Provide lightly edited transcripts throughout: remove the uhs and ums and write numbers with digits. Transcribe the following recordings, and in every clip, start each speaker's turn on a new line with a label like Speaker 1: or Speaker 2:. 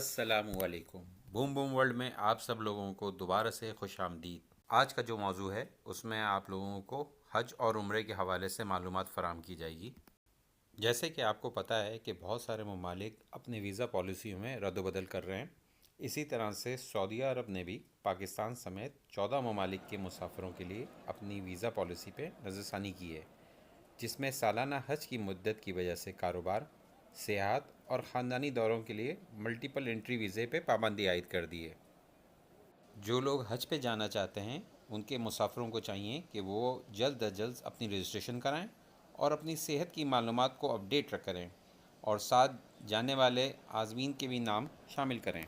Speaker 1: अस्सलाम वालेकुम। Boom boom world में आप सब लोगों को दोबारा से खुश आमदीद। आज का जो मौजू है उसमें आप लोगों को हज और उम्रे के हवाले से मालूमात फ़राहम की जाएगी। जैसे कि आपको पता है कि बहुत सारे ममालिक अपनी वीज़ा पॉलिसियों में रद्द-बदल कर रहे हैं। इसी तरह से सऊदी अरब ने भी पाकिस्तान समेत 14 ममालिक के मुसाफिरों के लिए अपनी वीज़ा पॉलिसी पे नज़रसानी की है, जिसमें सालाना हज की मुद्दत की वजह से कारोबार, सेयाहत और ख़ानदानी दौरों के लिए मल्टीपल एंट्री वीज़े पे पाबंदी आयद कर दी है। जो लोग हज पे जाना चाहते हैं उनके मुसाफिरों को चाहिए कि वो जल्द अज जल्द अपनी रजिस्ट्रेशन कराएं और अपनी सेहत की मालूमात को अपडेट करें और साथ जाने वाले आज़मीन के भी नाम शामिल करें।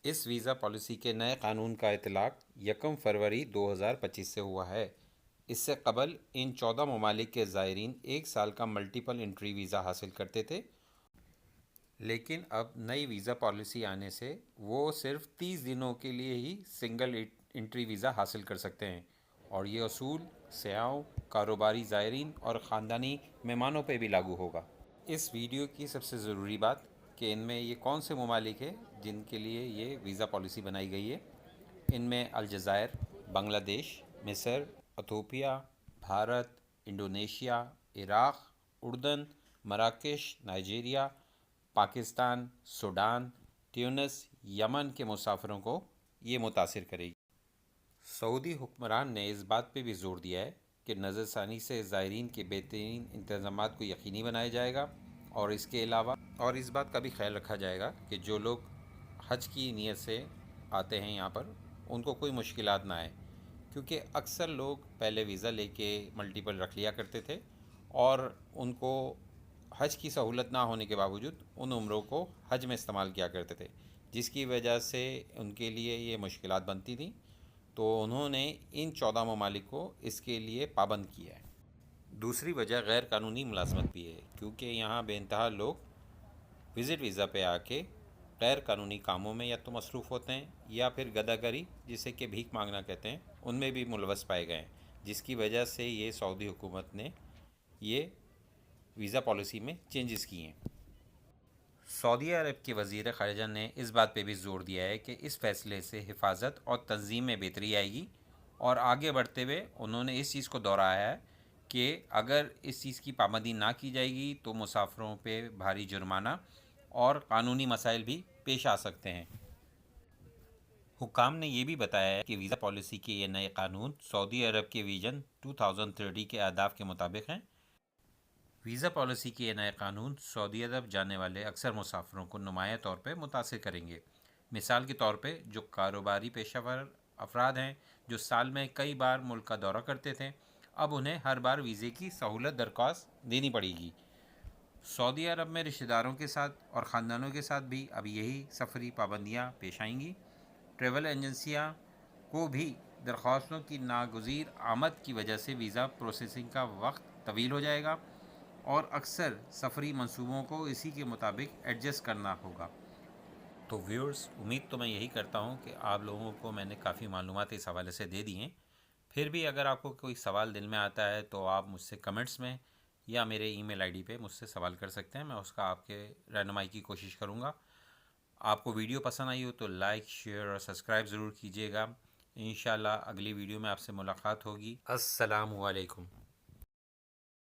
Speaker 1: इस वीज़ा पॉलिसी के नए कानून का इतलाक़ 1 फरवरी 2025 से हुआ है। इससे कबल इन 14 ममालिक के ज़ायरीन 1 साल का मल्टीपल एंट्री वीज़ा हासिल करते थे, लेकिन अब नई वीज़ा पॉलिसी आने से वो सिर्फ 30 दिनों के लिए ही सिंगल एंट्री वीज़ा हासिल कर सकते हैं और ये असूल सयाहों, कारोबारी ज़ायरीन और ख़ानदानी मेहमानों पर भी लागू होगा। इस वीडियो की सबसे ज़रूरी बात कि इनमें ये कौन से ममालिक हैं जिनके लिए ये वीज़ा पॉलिसी बनाई गई है। इनमें अलजायर, बांग्लादेश, मिस्र, इथियोपिया, भारत, इंडोनेशिया, इराक़, उर्दन, मराकश, नाइजीरिया, पाकिस्तान, सूडान, ट्यूनिस, यमन के मुसाफिरों को ये मुतासिर करेगी। सऊदी हुक्मरान ने इस बात पे भी ज़ोर दिया है कि नज़रसानी से ज़ायरीन के बेहतरीन इंतज़ामात को यकीनी बनाया जाएगा और इसके अलावा इस बात का भी ख्याल रखा जाएगा कि जो लोग हज की नीयत से आते हैं यहाँ पर उनको कोई मुश्किलात ना आए, क्योंकि अक्सर लोग पहले वीज़ा लेके मल्टीपल रख लिया करते थे और उनको हज की सहूलत ना होने के बावजूद उन उम्रों को हज में इस्तेमाल किया करते थे, जिसकी वजह से उनके लिए ये मुश्किलात बनती थी। तो उन्होंने इन 14 ममालिक को इसके लिए पाबंद किया है। दूसरी वजह गैर कानूनी मुलाजमत भी है, क्योंकि यहाँ बेइंतहा लोग विज़िट वीज़ा पे आके गैर कानूनी कामों में या तो मसरूफ़ होते हैं या फिर गदागरी, जिसे कि भीख मांगना कहते हैं, उनमें भी मुलवस पाए गए हैं, जिसकी वजह से ये सऊदी हुकूमत ने ये वीज़ा पॉलिसी में चेंजेस किए हैं। सऊदी अरब के वज़ीर ख़ारिजा ने इस बात पे भी ज़ोर दिया है कि इस फ़ैसले से हिफाजत और तंज़ीम में बेहतरी आएगी और आगे बढ़ते हुए उन्होंने इस चीज़ को दोहराया है कि अगर इस चीज़ की पाबंदी ना की जाएगी तो मुसाफिरों पे भारी जुर्माना और कानूनी मसाइल भी पेश आ सकते हैं। हुकाम ने यह भी बताया है कि वीज़ा पॉलिसी के ये नए कानून सऊदी अरब के विजन 2030 के अहदाफ के मुताबिक हैं। वीज़ा पॉलिसी के ये नए कानून सऊदी अरब जाने वाले अक्सर मुसाफिरों को नुमाया तौर पर मुतासिर करेंगे। मिसाल के तौर पे जो कारोबारी पेशावर अफराद हैं जो साल में कई बार मुल्क का दौरा करते थे, अब उन्हें हर बार वीज़े की सहूलत दरख्वास्त देनी पड़ेगी। सऊदी अरब में रिश्तेदारों के साथ और ख़ानदानों के साथ भी अब यही सफरी पाबंदियाँ पेश आएंगी। ट्रैवल एजेंसियाँ को भी दरख्वास्तों की नागुज़ीर आमद की वजह से वीज़ा प्रोसेसिंग का वक्त तवील हो जाएगा और अक्सर सफरी मंसूबों को इसी के मुताबिक एडजस्ट करना होगा। तो व्यूअर्स, उम्मीद तो मैं यही करता हूँ कि आप लोगों को मैंने काफ़ी मालूमात इस हवाले से दे दी हैं। फिर भी अगर आपको कोई सवाल दिल में आता है तो आप मुझसे कमेंट्स में या मेरे ईमेल आईडी पे मुझसे सवाल कर सकते हैं। मैं उसका आपके रहनुमाई की कोशिश करूँगा। आपको वीडियो पसंद आई हो तो लाइक, शेयर और सब्सक्राइब ज़रूर कीजिएगा। इंशाल्लाह अगली वीडियो में आपसे मुलाकात होगी। अस्सलामु अलैकुम।